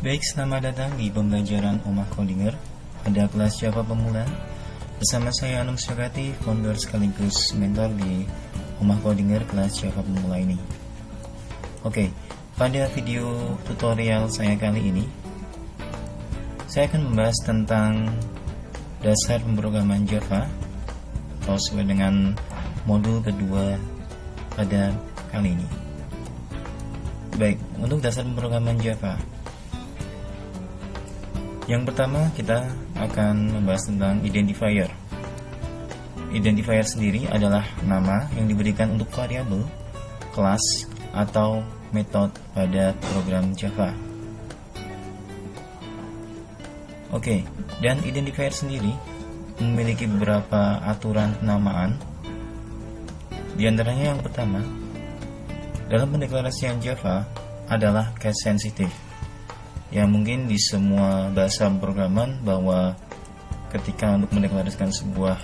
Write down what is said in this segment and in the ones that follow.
Baik, selamat datang di pembelajaran Omah Codinger pada kelas Java Pemula. Bersama saya Anum Syagati, founder sekaligus mentor di Omah Codinger kelas Java Pemula ini. Oke, pada video tutorial saya kali ini, saya akan membahas tentang dasar pemrograman Java atau sesuai dengan modul kedua pada kali ini. Baik, untuk dasar pemrograman Java, yang pertama kita akan membahas tentang identifier. Identifier sendiri adalah nama yang diberikan untuk variabel, kelas, atau metode pada program Java. Oke, dan identifier sendiri memiliki beberapa aturan penamaan. Di antaranya yang pertama, dalam pendeklarasian Java adalah case sensitive. Ya, mungkin di semua bahasa pemrograman bahwa ketika untuk mendeklarasikan sebuah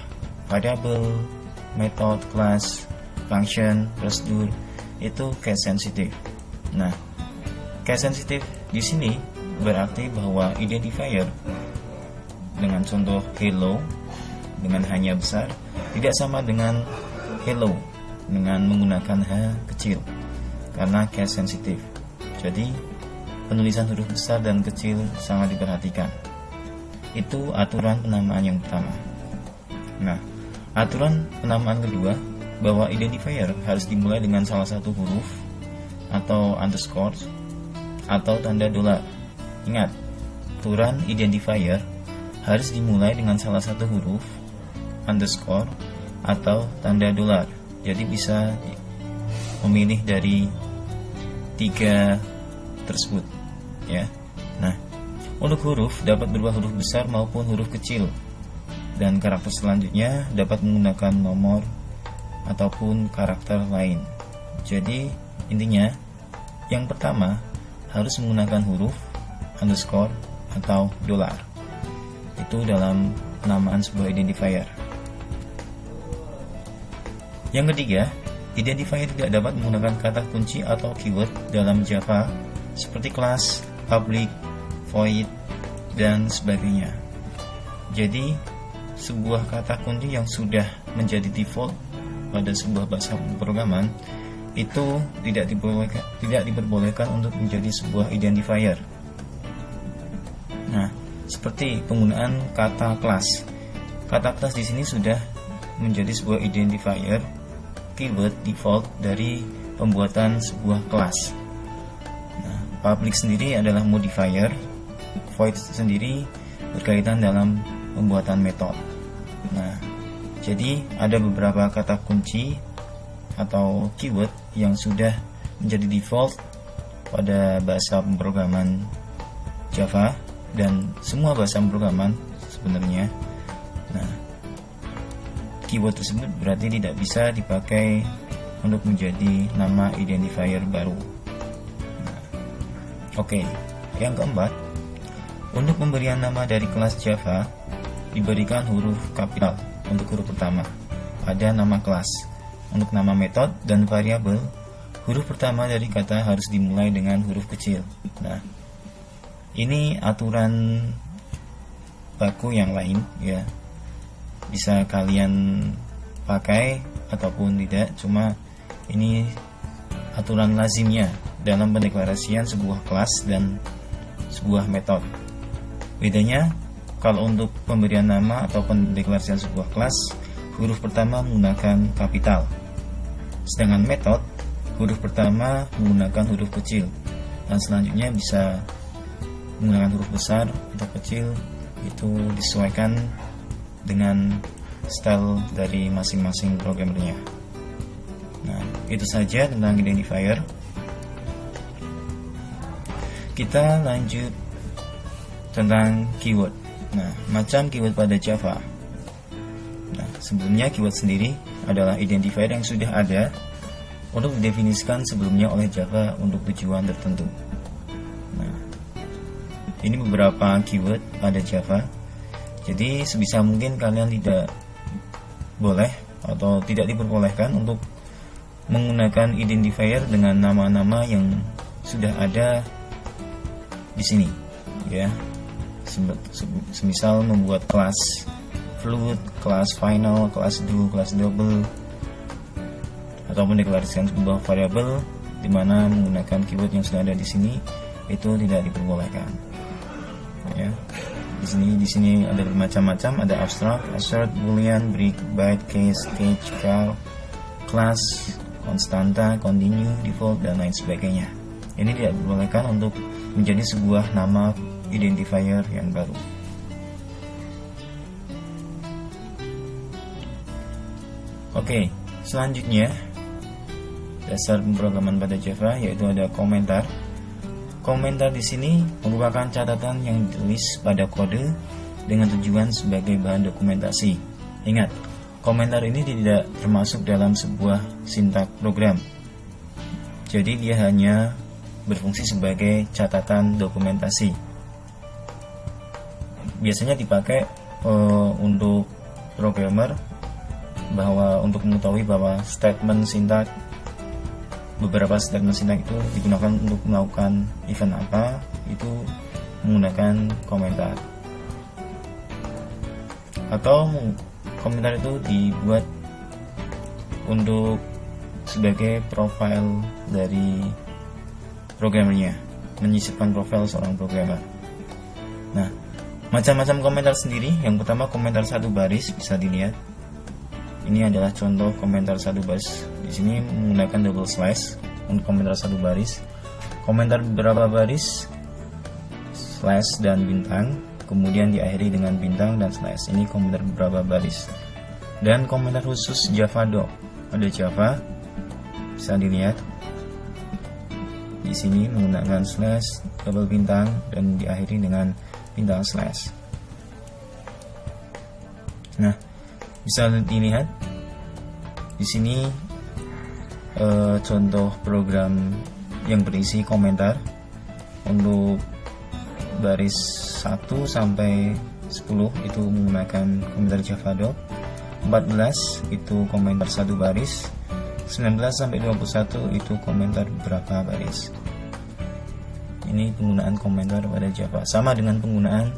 variabel, metode, kelas, function, prosedur itu case sensitive. Nah, case sensitive di sini berarti bahwa identifier dengan contoh hello dengan hanya besar tidak sama dengan hello dengan menggunakan H kecil karena case sensitive. Jadi penulisan huruf besar dan kecil sangat diperhatikan. Itu aturan penamaan yang pertama. Nah, aturan penamaan kedua bahwa identifier harus dimulai dengan salah satu huruf atau underscore atau tanda dolar. Ingat, aturan identifier harus dimulai dengan salah satu huruf, underscore, atau tanda dolar. Jadi bisa memilih dari tiga tersebut. Ya. Nah, untuk huruf dapat berupa huruf besar maupun huruf kecil, dan karakter selanjutnya dapat menggunakan nomor ataupun karakter lain. Jadi intinya yang pertama harus menggunakan huruf, underscore, atau dolar. Itu dalam penamaan sebuah identifier. Yang ketiga, identifier tidak dapat menggunakan kata kunci atau keyword dalam Java seperti kelas, public, void, dan sebagainya. Jadi, sebuah kata kunci yang sudah menjadi default pada sebuah bahasa pemrograman itu tidak diperbolehkan untuk menjadi sebuah identifier. Nah, seperti penggunaan kata kelas. Kata kelas di sini sudah menjadi sebuah identifier keyword default dari pembuatan sebuah kelas. Public sendiri adalah modifier, void sendiri berkaitan dalam pembuatan metode. Nah, jadi ada beberapa kata kunci atau keyword yang sudah menjadi default pada bahasa pemrograman Java dan semua bahasa pemrograman sebenarnya. Nah, keyword tersebut berarti tidak bisa dipakai untuk menjadi nama identifier baru. Oke, yang keempat, untuk pemberian nama dari kelas Java diberikan huruf kapital untuk huruf pertama pada nama kelas. Untuk nama metode dan variabel, huruf pertama dari kata harus dimulai dengan huruf kecil. Nah, ini aturan baku yang lain ya. Bisa kalian pakai ataupun tidak, cuma ini aturan lazimnya dalam pendeklarasian sebuah kelas dan sebuah metode. Bedanya, kalau untuk pemberian nama atau pendeklarasian sebuah kelas, huruf pertama menggunakan kapital. Sedangkan metode, huruf pertama menggunakan huruf kecil, dan selanjutnya bisa menggunakan huruf besar atau kecil, itu disesuaikan dengan style dari masing-masing programmernya. Nah, itu saja tentang identifier. Kita lanjut tentang keyword. Nah, macam keyword pada Java. Nah, sebelumnya keyword sendiri adalah identifier yang sudah ada untuk didefinisikan sebelumnya oleh Java untuk tujuan tertentu. Nah, ini beberapa keyword pada Java. Jadi sebisa mungkin kalian tidak boleh atau tidak diperbolehkan untuk menggunakan identifier dengan nama-nama yang sudah ada di sini. ya. Semisal membuat kelas float, kelas final, kelas do, kelas double, atau mendeklarasikan sebuah variabel di mana menggunakan keyword yang sudah ada di sini, itu tidak diperbolehkan. Ya. Di sini ada bermacam-macam, ada abstract, assert, boolean, break, byte, case, catch, call, class, konstanta, continue, default, dan lain sebagainya. Ini tidak diperbolehkan untuk menjadi sebuah nama identifier yang baru. Oke, selanjutnya dasar pemrograman pada Java yaitu ada komentar. Komentar di sini merupakan catatan yang ditulis pada kode dengan tujuan sebagai bahan dokumentasi. Ingat, komentar ini tidak termasuk dalam sebuah sintak program. Jadi dia hanya berfungsi sebagai catatan dokumentasi. Biasanya dipakai untuk programmer bahwa untuk mengetahui bahwa beberapa statement sintak itu digunakan untuk melakukan event apa, itu menggunakan komentar. Atau komentar itu dibuat untuk sebagai profil dari programmernya, menyisipkan profil seorang programmer. Nah, macam-macam komentar sendiri. Yang pertama komentar satu baris, bisa dilihat. Ini adalah contoh komentar satu baris. Di sini menggunakan double slash untuk komentar satu baris. Komentar beberapa baris, slash dan bintang, kemudian diakhiri dengan bintang dan slash. Ini komentar beberapa baris. Dan komentar khusus Java doc. Ada Java, bisa dilihat. Di sini menggunakan slash, double bintang, dan diakhiri dengan bintang slash. Nah, bisa dilihat di sini contoh program yang berisi komentar untuk baris 1 sampai 10 itu menggunakan komentar Java doc. 14 itu komentar satu baris. 19 sampai 21 itu komentar beberapa baris. Ini penggunaan komentar pada Java, sama dengan penggunaan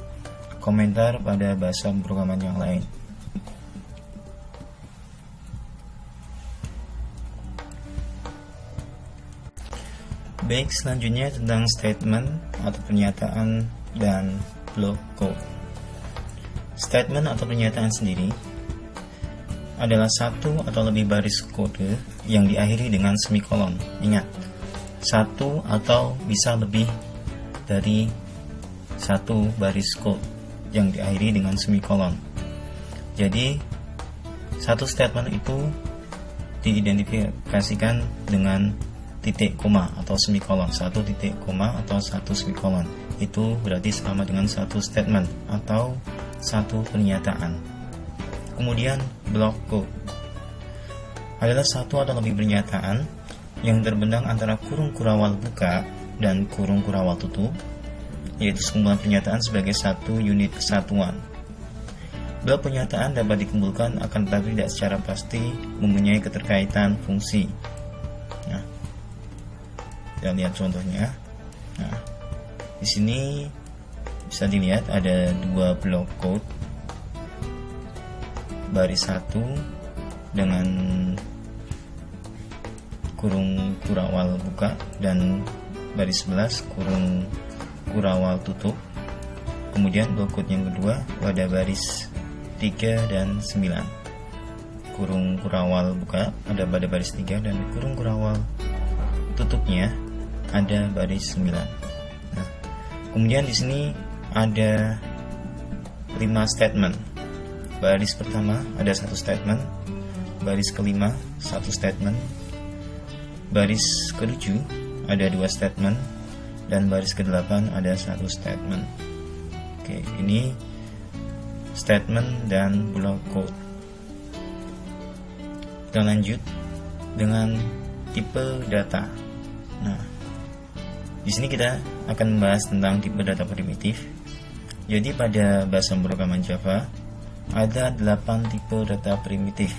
komentar pada bahasa pemrograman yang lain. Baik, selanjutnya tentang statement atau pernyataan dan block code. Statement atau pernyataan sendiri adalah satu atau lebih baris kode yang diakhiri dengan semikolon. Ingat, satu atau bisa lebih dari satu baris code yang diakhiri dengan semikolon. Jadi satu statement itu diidentifikasikan dengan titik koma atau semikolon. Satu titik koma atau satu semikolon itu berarti sama dengan satu statement atau satu pernyataan. Kemudian block code adalah satu atau lebih pernyataan yang terbentang antara kurung kurawal buka dan kurung kurawal tutup, yaitu sekumpulan pernyataan sebagai satu unit kesatuan. Blok pernyataan dapat dikumpulkan akan tetapi tidak secara pasti mempunyai keterkaitan fungsi. Nah, kita lihat contohnya. Nah, di sini bisa dilihat ada dua blok code. Baris 1 dengan kurung kurawal buka dan baris 11 kurung kurawal tutup. Kemudian blok code yang kedua pada baris 3 dan 9. Kurung kurawal buka ada pada baris 3 dan kurung kurawal tutupnya ada baris 9. Nah, kemudian di sini ada 5 statement. Baris pertama ada satu statement, baris kelima satu statement, baris ke-7 ada 2 statement, dan baris ke-8 ada satu statement. Oke, ini statement dan block code. Kita lanjut dengan tipe data. Nah, di sini kita akan membahas tentang tipe data primitif. Jadi pada bahasa pemrograman Java ada 8 tipe data primitif,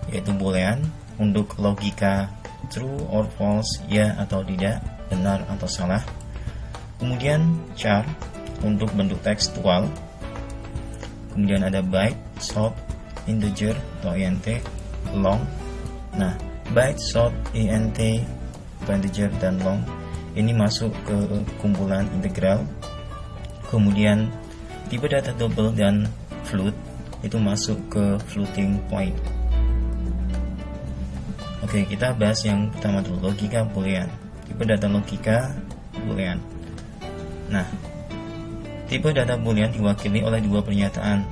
yaitu boolean untuk logika true or false, ya atau tidak, benar atau salah. Kemudian char untuk bentuk tekstual. Kemudian ada byte, short, integer atau int, long. Nah, byte, short, int, integer dan long ini masuk ke kumpulan integral. Kemudian tipe data double dan float itu masuk ke floating point. Oke, kita bahas yang pertama dulu, logika boolean. Tipe data logika boolean. Nah, tipe data boolean diwakili oleh dua pernyataan,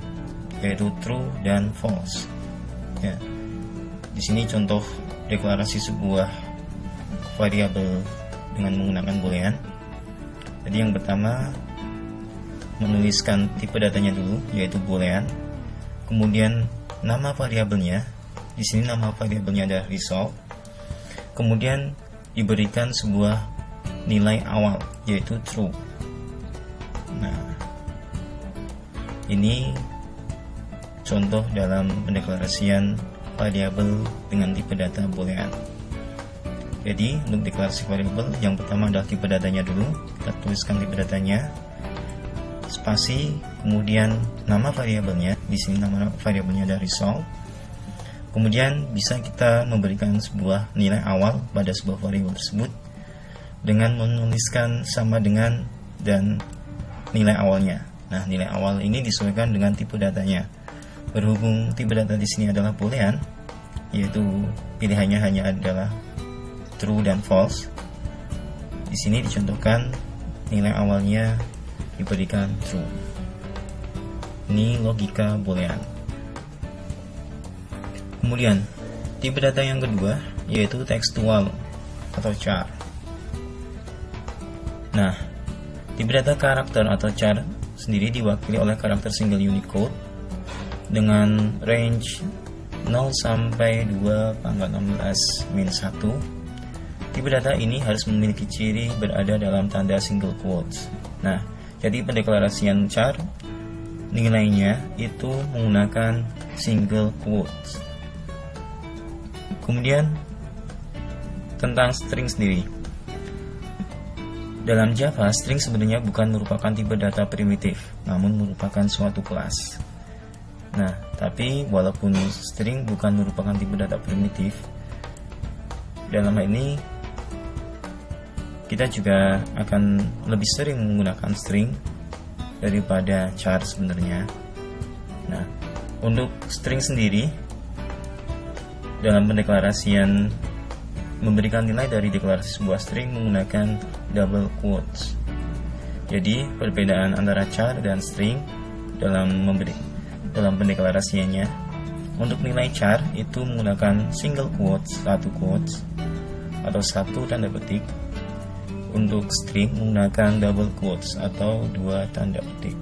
yaitu true dan false. Ya. Di sini contoh deklarasi sebuah variabel dengan menggunakan boolean. Jadi yang pertama menuliskan tipe datanya dulu, yaitu boolean. Kemudian nama variabelnya, di sini nama variabelnya adalah result. Kemudian diberikan sebuah nilai awal, yaitu true. Nah, ini contoh dalam pendeklarasian variabel dengan tipe data boolean. Jadi untuk deklarasi variabel yang pertama adalah tipe datanya dulu. Kita tuliskan tipe datanya, spasi, kemudian nama variabelnya. Di sini nama variabelnya adalah result. Kemudian bisa kita memberikan sebuah nilai awal pada sebuah variabel tersebut dengan menuliskan sama dengan dan nilai awalnya. Nah, nilai awal ini disesuaikan dengan tipe datanya. Berhubung tipe data di sini adalah boolean, yaitu pilihannya hanya adalah true dan false. Di sini dicontohkan nilai awalnya diberikan true. Ini logika boolean. Kemudian tipe data yang kedua yaitu tekstual atau char. Nah, tipe data karakter atau char sendiri diwakili oleh karakter single Unicode dengan range 0 sampai 2 pangkat 16-1. Tipe data ini harus memiliki ciri berada dalam tanda single quotes. Nah, jadi pendeklarasian char nilainya itu menggunakan single quotes. Kemudian tentang string sendiri. Dalam Java, string sebenarnya bukan merupakan tipe data primitif, namun merupakan suatu kelas. Nah, tapi walaupun string bukan merupakan tipe data primitif, dalam hal ini kita juga akan lebih sering menggunakan string daripada char sebenarnya. Nah, untuk string sendiri dalam pendeklarasian memberikan nilai dari deklarasi sebuah string menggunakan double quotes. Jadi perbedaan antara char dan string dalam pendeklarasiannya, untuk nilai char itu menggunakan single quotes, satu quotes atau satu tanda petik. Untuk string menggunakan double quotes atau dua tanda petik.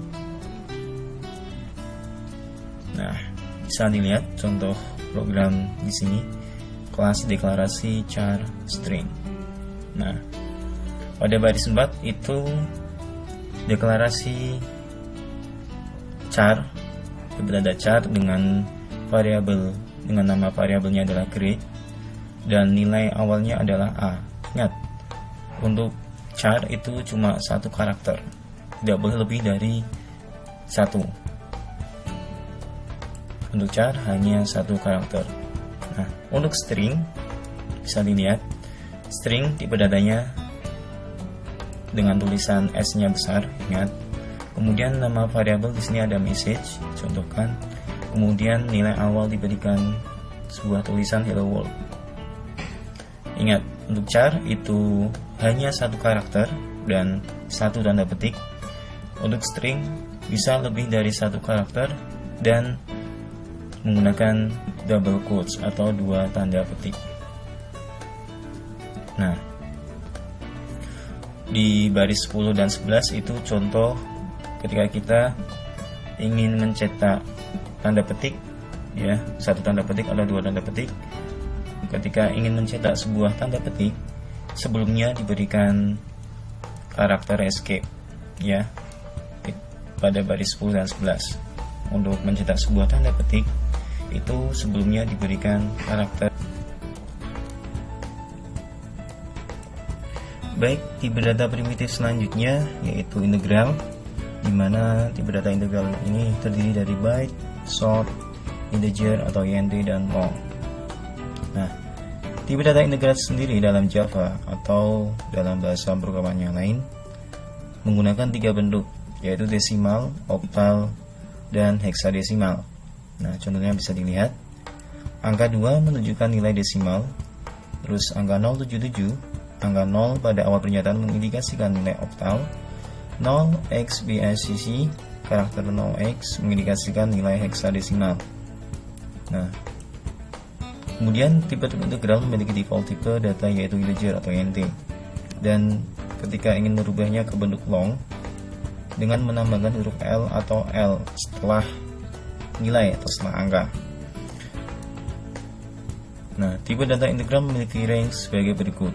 Nah, bisa dilihat contoh program di sini, kelas deklarasi char string. Nah, pada baris 4 itu deklarasi char, berada char dengan variabel dengan nama variabelnya adalah grade dan nilai awalnya adalah A. Ingat, untuk char itu cuma satu karakter, tidak boleh lebih dari satu. Untuk char hanya satu karakter. Nah, untuk string bisa dilihat, string tipe datanya dengan tulisan S-nya besar, ingat. Kemudian nama variabel di sini ada message, contohkan. Kemudian nilai awal diberikan sebuah tulisan hello world. Ingat, untuk char itu hanya satu karakter dan satu tanda petik. Untuk string bisa lebih dari satu karakter dan menggunakan double quotes atau dua tanda petik. Nah, di baris 10 dan 11 itu contoh ketika kita ingin mencetak tanda petik, ya, satu tanda petik atau dua tanda petik. Ketika ingin mencetak sebuah tanda petik, sebelumnya diberikan karakter escape, ya, pada baris 10 dan 11. Untuk mencetak sebuah tanda petik itu sebelumnya diberikan karakter. Baik, tipe data primitif selanjutnya yaitu integral, di mana tipe data integral ini terdiri dari byte, short, integer atau int, dan long. Nah, tipe data integral sendiri dalam Java atau dalam bahasa programan yang lain menggunakan 3 bentuk, yaitu desimal, oktal, dan heksadesimal. Nah, contohnya bisa dilihat. Angka 2 menunjukkan nilai desimal, terus angka 077, angka 0 pada awal pernyataan mengindikasikan nilai oktal, 0xBACC, karakter 0x mengindikasikan nilai heksadesimal. Nah, kemudian tipe integral memiliki default tipe data yaitu integer atau int, dan ketika ingin merubahnya ke bentuk long dengan menambahkan huruf L atau L setelah nilai atau setelah angka. Nah, tipe data integral memiliki range sebagai berikut.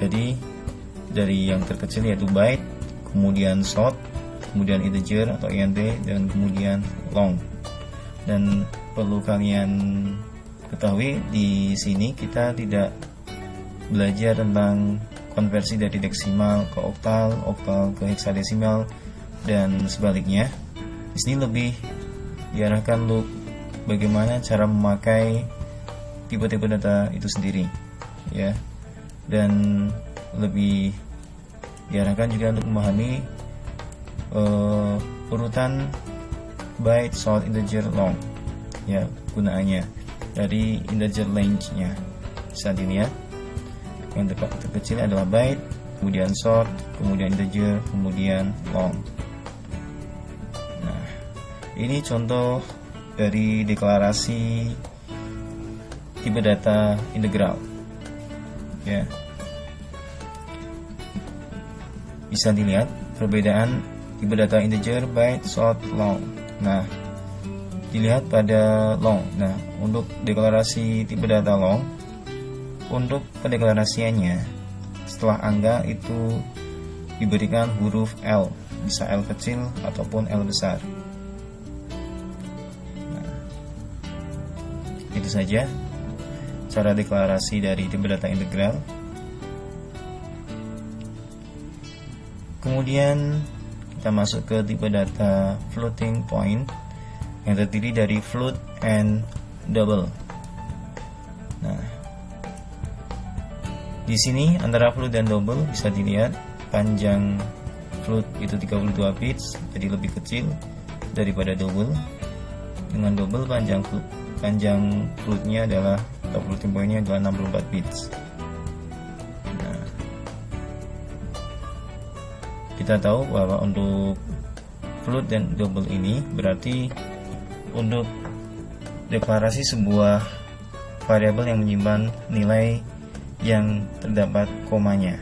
Jadi dari yang terkecil yaitu byte, kemudian short, kemudian integer atau int, dan kemudian long. Dan perlu kalian ketahui, di sini kita tidak belajar tentang konversi dari deksimal ke oktal, oktal ke heksadesimal, dan sebaliknya. Di sini lebih diarahkan untuk bagaimana cara memakai tipe-tipe data itu sendiri, ya, dan lebih diarahkan juga untuk memahami urutan byte, short, integer, long, ya, gunaannya dari integer range-nya. Bisa dilihat yang terkecil adalah byte, kemudian short, kemudian integer, kemudian long. Nah, ini contoh dari deklarasi tipe data integral, ya. Bisa dilihat perbedaan tipe data integer, byte, short, long. Nah, dilihat pada long. Nah, untuk deklarasi tipe data long, untuk pendeklarasiannya setelah angka itu diberikan huruf L, bisa L kecil ataupun L besar. Nah, itu saja cara deklarasi dari tipe data integral. Kemudian kita masuk ke tipe data floating point yang terdiri dari float and double. Nah, di sini antara float dan double bisa dilihat panjang float itu 32 bits, jadi lebih kecil daripada double. Dengan double panjang floatnya adalah atau floating pointnya adalah 64 bits. Nah, kita tahu bahwa untuk float dan double ini berarti untuk deklarasi sebuah variabel yang menyimpan nilai yang terdapat komanya,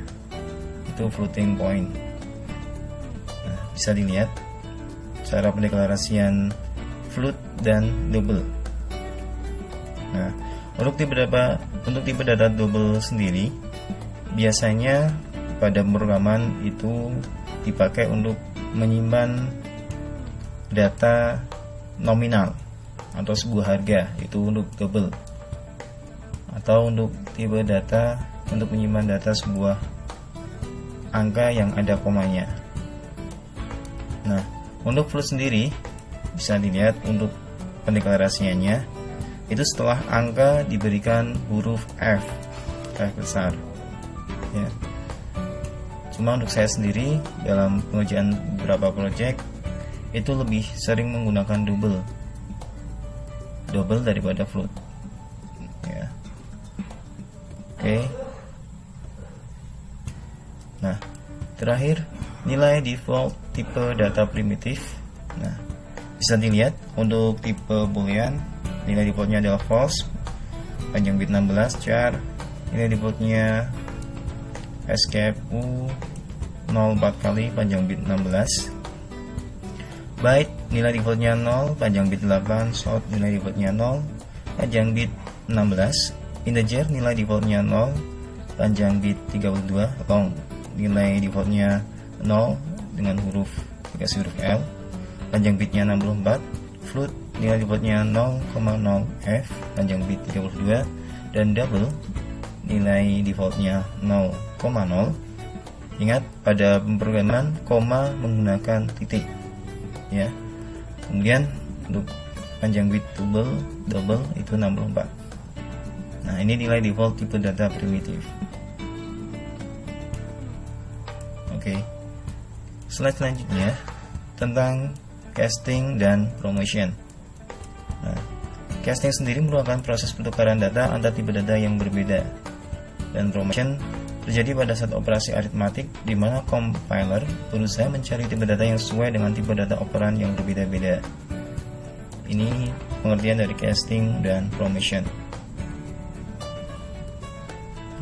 itu floating point. Nah, bisa dilihat cara pendeklarasian float dan double. Nah, untuk tipe data double sendiri biasanya pada pemrograman itu dipakai untuk menyimpan data nominal atau sebuah harga, itu untuk double. Atau untuk tipe data untuk menyimpan data sebuah angka yang ada komanya. Nah, untuk float sendiri bisa dilihat untuk pendeklarasiannya itu setelah angka diberikan huruf F besar, ya. Cuma untuk saya sendiri dalam pengerjaan beberapa project itu lebih sering menggunakan double daripada float, ya. Oke. Nah, terakhir nilai default tipe data primitif. Nah, bisa dilihat untuk tipe boolean nilai defaultnya adalah false, panjang bit 16, char, nilai defaultnya escape U 04 kali, panjang bit 16. Byte nilai defaultnya 0, panjang bit 8, short nilai defaultnya 0, panjang bit 16. Integer nilai defaultnya 0, panjang bit 32, long nilai defaultnya 0 dengan dikasih huruf L, panjang bitnya 64. Float nilai defaultnya 0,0f, panjang bit 32, dan double nilai defaultnya 0,0, Ingat, pada pemrograman koma menggunakan titik, ya. Kemudian untuk panjang bit double itu 64. Nah, ini nilai default tipe data primitif. Oke. Slide selanjutnya tentang casting dan promotion. Nah, casting sendiri merupakan proses pertukaran data antar tipe data yang berbeda, dan promotion terjadi pada saat operasi aritmatik di mana compiler berusaha mencari tipe data yang sesuai dengan tipe data operan yang berbeda-beda. Ini pengertian dari casting dan promotion.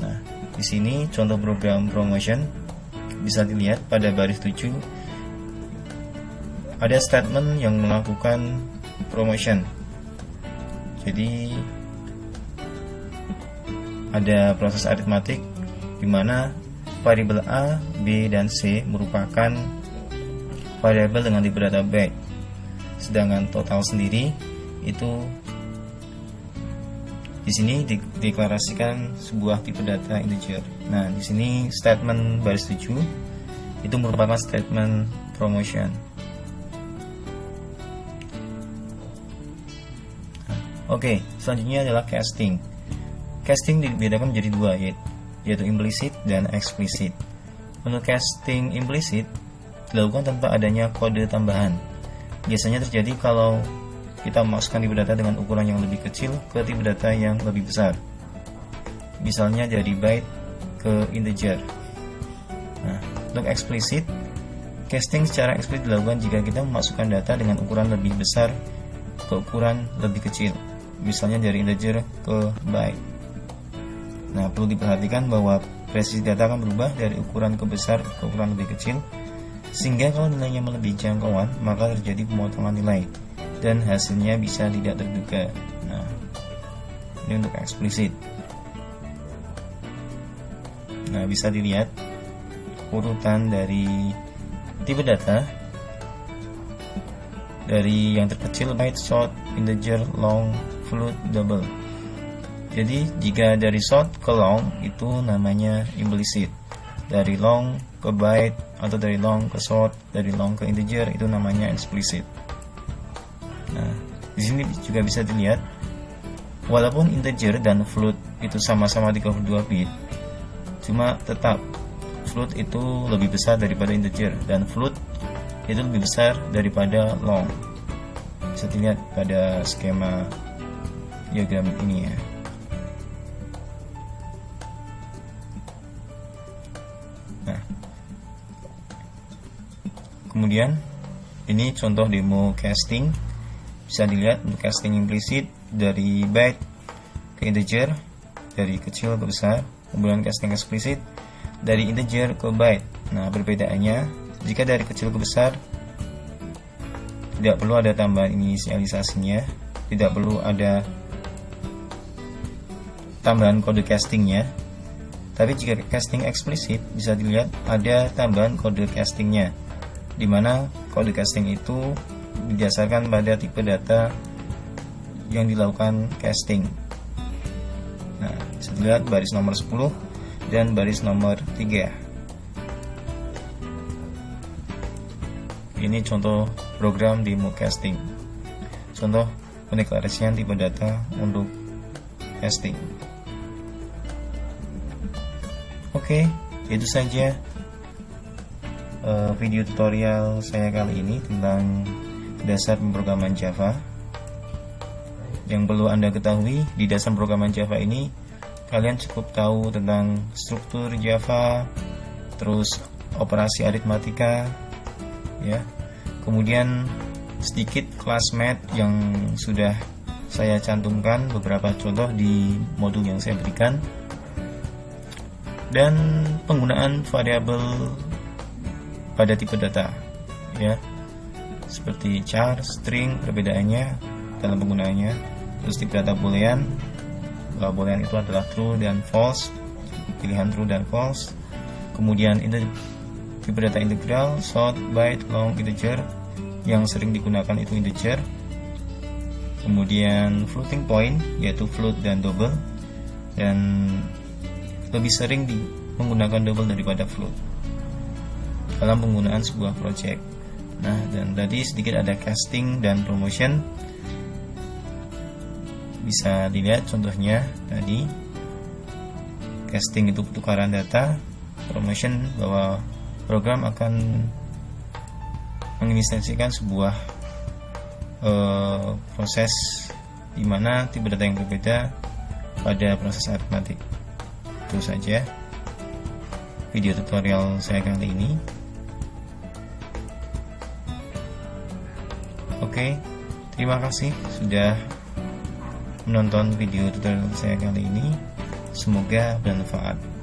Nah, di sini contoh program promotion bisa dilihat pada baris 7. Ada statement yang melakukan promotion. Jadi ada proses aritmatik di mana variabel A, B, dan C merupakan variabel dengan tipe data byte. Sedangkan total sendiri itu di sini dideklarasikan sebuah tipe data integer. Nah, di sini statement baris 7 itu merupakan statement promotion. Oke, selanjutnya adalah casting. Casting dibedakan menjadi dua, yaitu implicit dan explicit. Untuk casting implicit dilakukan tanpa adanya kode tambahan. Biasanya terjadi kalau kita memasukkan tipe data dengan ukuran yang lebih kecil ke tipe data yang lebih besar. Misalnya dari byte ke integer. Nah, untuk explicit, casting secara eksplisit dilakukan jika kita memasukkan data dengan ukuran lebih besar ke ukuran lebih kecil. Misalnya dari integer ke byte. Nah, perlu diperhatikan bahwa presisi data akan berubah dari ukuran ke besar ke ukuran lebih kecil, sehingga kalau nilainya melebihi jangkauan maka terjadi pemotongan nilai dan hasilnya bisa tidak terduga. Nah, ini untuk eksplisit. Nah, bisa dilihat urutan dari tipe data dari yang terkecil byte, short, integer, long, float, double. Jadi jika dari short ke long itu namanya implicit, dari long ke byte atau dari long ke short, dari long ke integer itu namanya explicit. Nah, di sini juga bisa dilihat walaupun integer dan float itu sama-sama 32 bit, cuma tetap float itu lebih besar daripada integer dan float itu lebih besar daripada long. Bisa dilihat pada skema diagram ini, ya. Nah, kemudian ini contoh demo casting. Bisa dilihat untuk casting implisit dari byte ke integer, dari kecil ke besar. Kemudian casting explicit dari integer ke byte. Nah, perbedaannya jika dari kecil ke besar tidak perlu ada tambahan inisialisasinya, tidak perlu ada tambahan kode castingnya. Tapi jika casting eksplisit bisa dilihat ada tambahan kode castingnya, di mana kode casting itu didasarkan pada tipe data yang dilakukan casting. Nah, bisa dilihat baris nomor 10 dan baris nomor 3. Ini contoh program demo casting. Contoh pendeklarasian tipe data untuk casting. Oke, itu saja video tutorial saya kali ini tentang dasar pemrograman Java. Yang perlu Anda ketahui, di dasar pemrograman Java ini kalian cukup tahu tentang struktur Java, terus operasi aritmatika, ya. Kemudian sedikit kelas math yang sudah saya cantumkan beberapa contoh di modul yang saya berikan, dan penggunaan variabel pada tipe data, ya, seperti char, string, perbedaannya dalam penggunaannya, terus tipe data boolean. Bahwa boolean itu adalah true dan false, pilihan true dan false. Kemudian tipe data integral, short, byte, long, integer. Yang sering digunakan itu integer. Kemudian floating point, yaitu float dan double, dan lebih sering menggunakan double daripada float. dalam penggunaan sebuah project. Nah, dan tadi sedikit ada casting dan promotion. Bisa dilihat contohnya tadi. Casting itu pertukaran data, promotion bahwa program akan menginstansikan sebuah proses di mana tipe data yang berbeda pada proses aritmatik. Itu saja video tutorial saya kali ini. Oke, terima kasih sudah menonton video tutorial saya kali ini. Semoga bermanfaat.